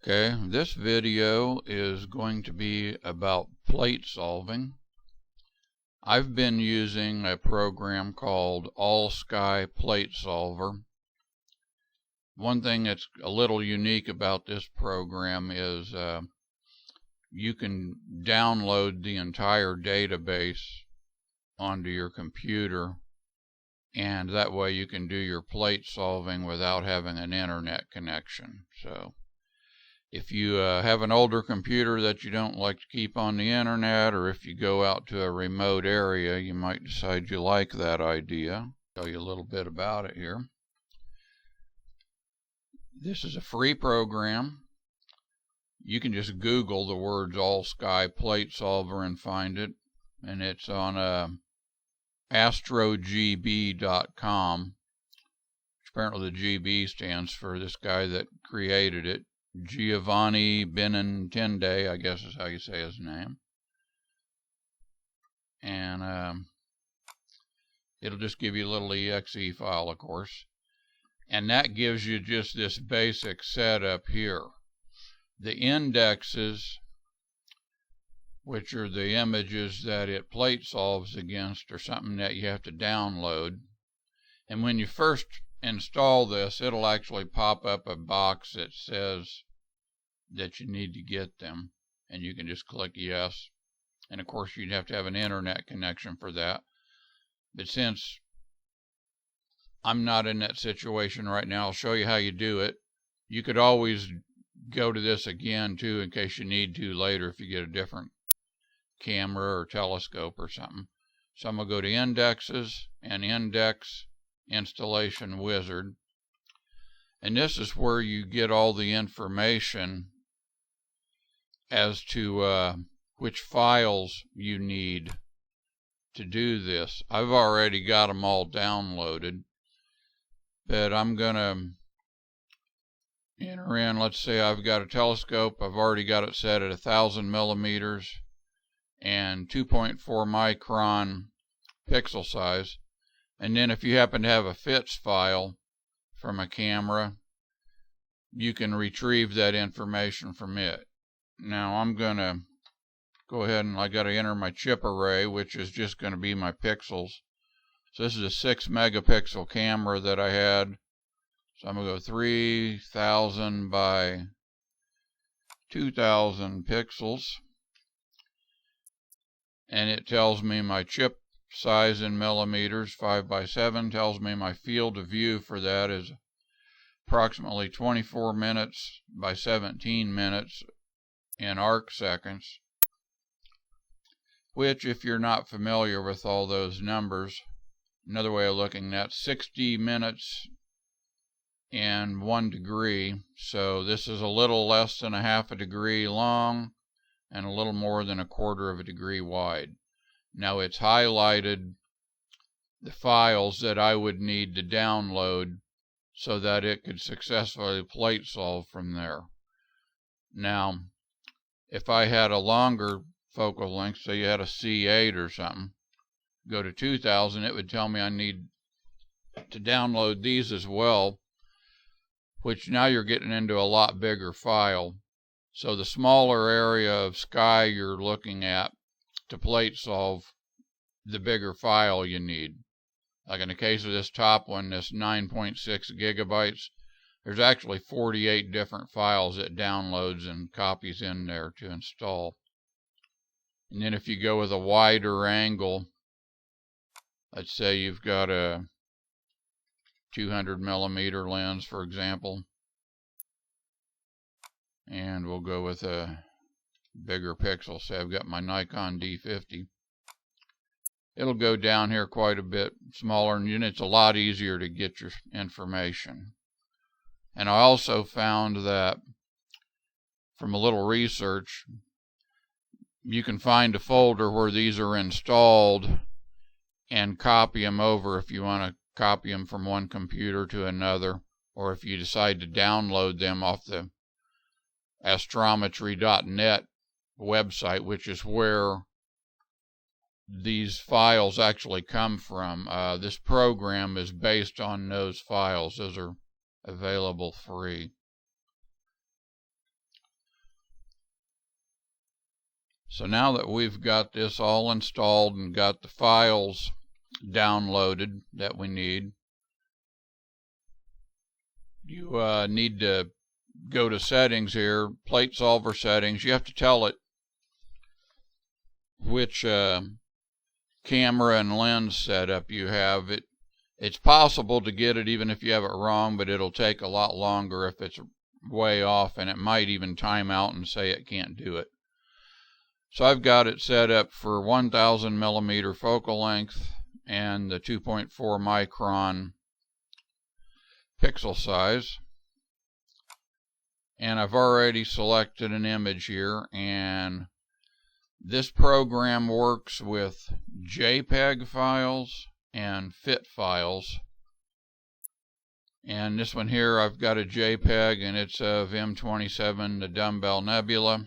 Okay, this video is going to be about plate solving. I've been using a program called All Sky Platesolver. One thing that's a little unique about this program is you can download the entire database onto your computer, and that way you can do your plate solving without having an internet connection. So if you have an older computer that you don't like to keep on the internet, or if you go out to a remote area, you might decide you like that idea. I'll tell you a little bit about it here. This is a free program. You can just Google the words All Sky Platesolver and find it, and it's on astrogb.com. Apparently the GB stands for this guy that created it. Giovanni Benintende, I guess is how you say his name. And it'll just give you a little exe file, of course. And that gives you just this basic setup here. The indexes, which are the images that it plate solves against, are something that you have to download. And when you first install this, it'll actually pop up a box that says that you need to get them, and you can just click yes. And of course you'd have to have an internet connection for that, but since I'm not in that situation right now, I'll show you how you do it. You could always go to this again too in case you need to later if you get a different camera or telescope or something. So I'm going to go to indexes and index installation wizard, and this is where you get all the information as to which files you need to do this. I've already got them all downloaded, but I'm gonna enter in, let's say I've got a telescope. I've already got it set at 1000 millimeters and 2.4 micron pixel size. And then if you happen to have a FITS file from a camera, you can retrieve that information from it. Now I'm going to go ahead and I got to enter my chip array, which is just going to be my pixels. So this is a 6 megapixel camera that I had. So I'm going to go 3000 by 2000 pixels. And it tells me my chip size in millimeters. 5 by 7 tells me my field of view for that is approximately 24 minutes by 17 minutes in arc seconds, which, if you're not familiar with all those numbers, another way of looking at 60 minutes in 1 degree. So this is a little less than a half a degree long and a little more than a quarter of a degree wide. Now it's highlighted the files that I would need to download so that it could successfully plate solve from there. Now, if I had a longer focal length, say you had a C8 or something, go to 2000, it would tell me I need to download these as well, which now you're getting into a lot bigger file. So the smaller area of sky you're looking at to plate solve, the bigger file you need. Like in the case of this top one, this 9.6 gigabytes, there's actually 48 different files it downloads and copies in there to install. And then if you go with a wider angle, let's say you've got a 200 millimeter lens, for example, and we'll go with a bigger pixel. Say I've got my Nikon D50. It'll go down here quite a bit smaller, and then it's a lot easier to get your information. And I also found that from a little research, you can find a folder where these are installed and copy them over if you want to copy them from one computer to another, or if you decide to download them off the astrometry.net website, which is where these files actually come from. This program is based on those files. Those are available free. So now that we've got this all installed and got the files downloaded that we need, you need to go to settings here, Platesolver settings. You have to tell it which camera and lens setup you have. It's possible to get it even if you have it wrong, but it'll take a lot longer if it's way off, and it might even time out and say it can't do it. So I've got it set up for 1000 millimeter focal length and the 2.4 micron pixel size. And I've already selected an image here, and this program works with JPEG files and FIT files. And this one here, I've got a JPEG, and it's of M27, the Dumbbell Nebula.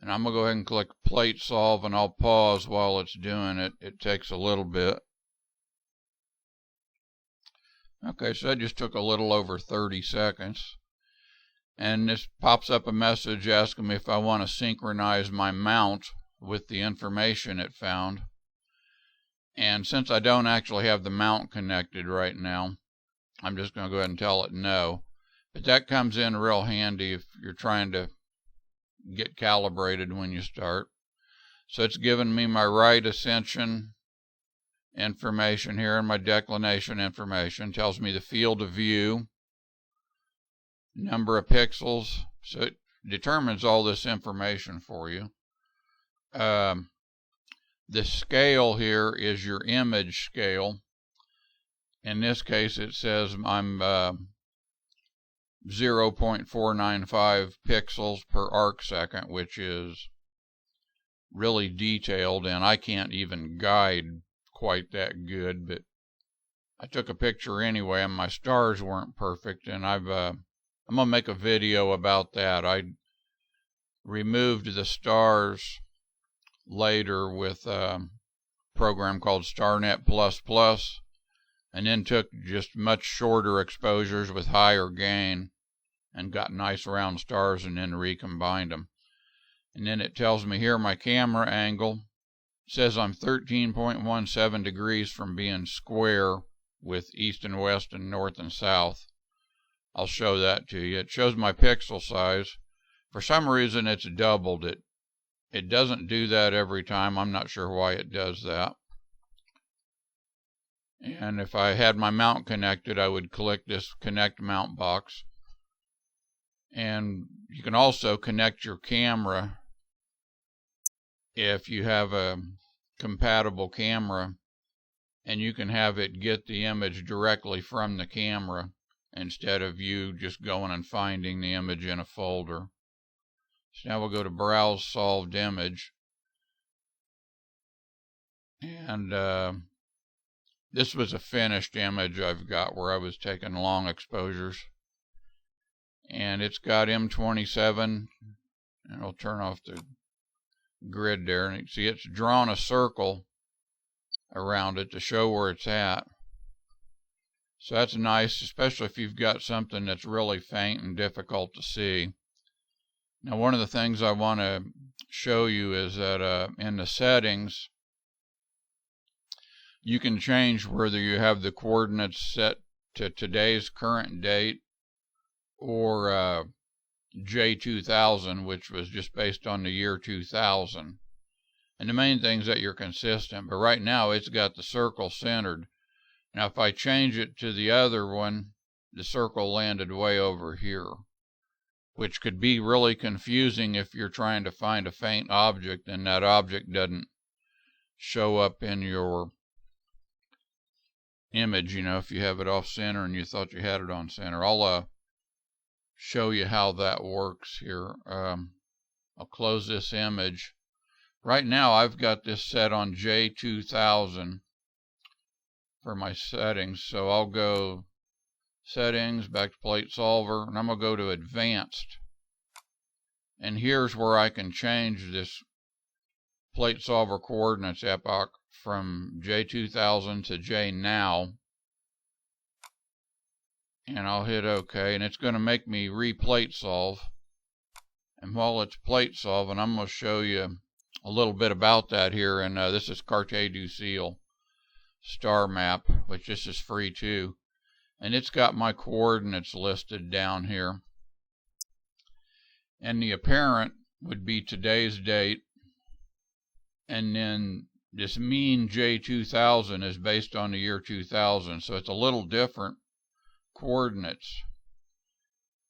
And I'm going to go ahead and click Platesolve, and I'll pause while it's doing it. It takes a little bit. Okay, so that just took a little over 30 seconds. And this pops up a message asking me if I want to synchronize my mount with the information it found. And since I don't actually have the mount connected right now, I'm just going to go ahead and tell it no. But that comes in real handy if you're trying to get calibrated when you start. So it's given me my right ascension information here and my declination information. Tells me the field of view, number of pixels. So it determines all this information for you. The scale here is your image scale. In this case, it says I'm 0.495 pixels per arc second, which is really detailed, and I can't even guide quite that good, but I took a picture anyway, and my stars weren't perfect, and I'm gonna make a video about that. I removed the stars later with a program called StarNet++, and then took just much shorter exposures with higher gain and got nice round stars and then recombined them. And then it tells me here my camera angle. It says I'm 13.17 degrees from being square with east and west and north and south. I'll show that to you. It shows my pixel size. For some reason it's doubled it. It doesn't do that every time. I'm not sure why it does that. And if I had my mount connected, I would click this connect mount box. And you can also connect your camera if you have a compatible camera, and you can have it get the image directly from the camera instead of you just going and finding the image in a folder. So now we'll go to Browse Solved Image. And this was a finished image I've got where I was taking long exposures. And it's got M27, and I'll turn off the grid there. And you can see it's drawn a circle around it to show where it's at. So that's nice, especially if you've got something that's really faint and difficult to see. Now, one of the things I want to show you is that in the settings, you can change whether you have the coordinates set to today's current date or J2000, which was just based on the year 2000. And the main thing is that you're consistent, but right now it's got the circle centered. Now if I change it to the other one, the circle landed way over here, which could be really confusing if you're trying to find a faint object and that object doesn't show up in your image, you know, if you have it off center and you thought you had it on center. I'll show you how that works here. I'll close this image. Right now I've got this set on J2000 for my settings, so I'll go settings, back to Platesolver, and I'm going to go to advanced. And here's where I can change this Platesolver coordinates epoch from J2000 to JNow. And I'll hit OK, and it's going to make me replate solve. And while it's plate solving, I'm going to show you a little bit about that here. And this is Carte du Ciel star map, which this is free too. And it's got my coordinates listed down here. And the apparent would be today's date. And then this mean J2000 is based on the year 2000. So it's a little different coordinates.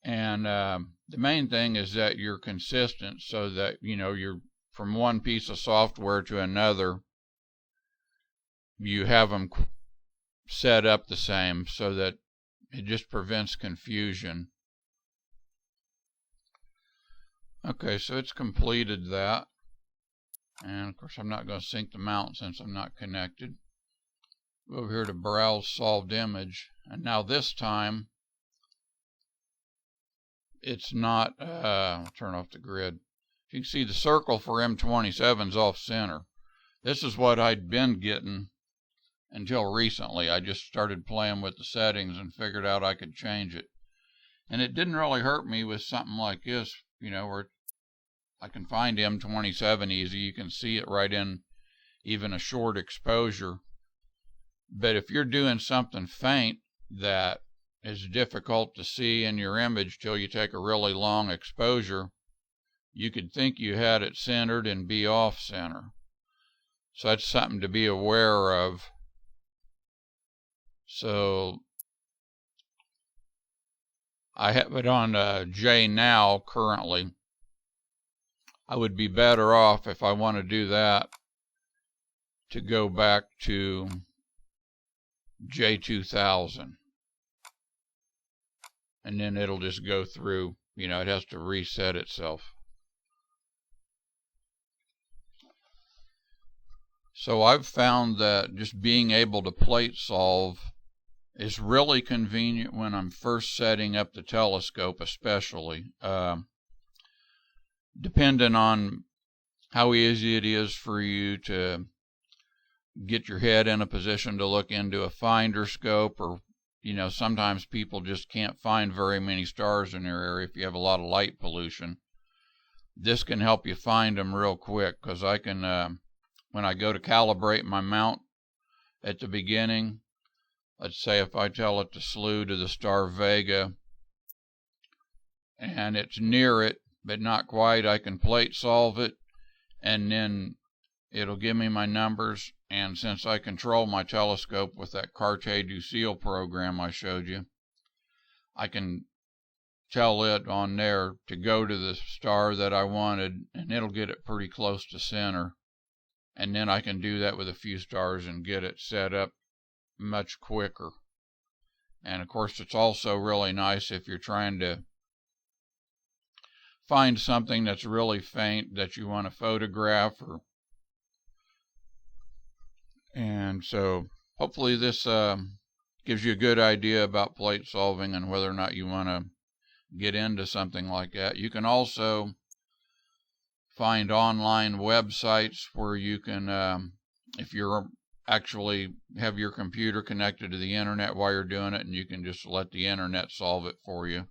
And the main thing is that you're consistent, so that, you know, you're from one piece of software to another, you have them set up the same, so that it just prevents confusion. Okay, so it's completed that. And of course I'm not going to sync the mount since I'm not connected. Go over here to Browse Solved Image, and now this time it's not, I'll turn off the grid. You can see the circle for M27 is off center. This is what I'd been getting until recently. I just started playing with the settings and figured out I could change it. And it didn't really hurt me with something like this, you know, where I can find M27 easy. You can see it right in even a short exposure. But if you're doing something faint that is difficult to see in your image till you take a really long exposure, you could think you had it centered and be off center. So that's something to be aware of. So I have it on J now currently. I would be better off, if I want to do that, to go back to J2000. And then it'll just go through, you know, it has to reset itself. So I've found that just being able to plate solve is really convenient when I'm first setting up the telescope, especially. Depending on how easy it is for you to get your head in a position to look into a finder scope, or, you know, sometimes people just can't find very many stars in their area if you have a lot of light pollution. This can help you find them real quick, because I can, when I go to calibrate my mount at the beginning, let's say if I tell it to slew to the star Vega, and it's near it, but not quite, I can plate solve it, and then it'll give me my numbers. And since I control my telescope with that Carte du Ciel program I showed you, I can tell it on there to go to the star that I wanted, and it'll get it pretty close to center. And then I can do that with a few stars and get it set up much quicker. And of course, it's also really nice if you're trying to find something that's really faint that you want to photograph, and so hopefully this gives you a good idea about plate solving and whether or not you want to get into something like that. You can also find online websites where you can, if you're actually have your computer connected to the internet while you're doing it, and you can just let the internet solve it for you.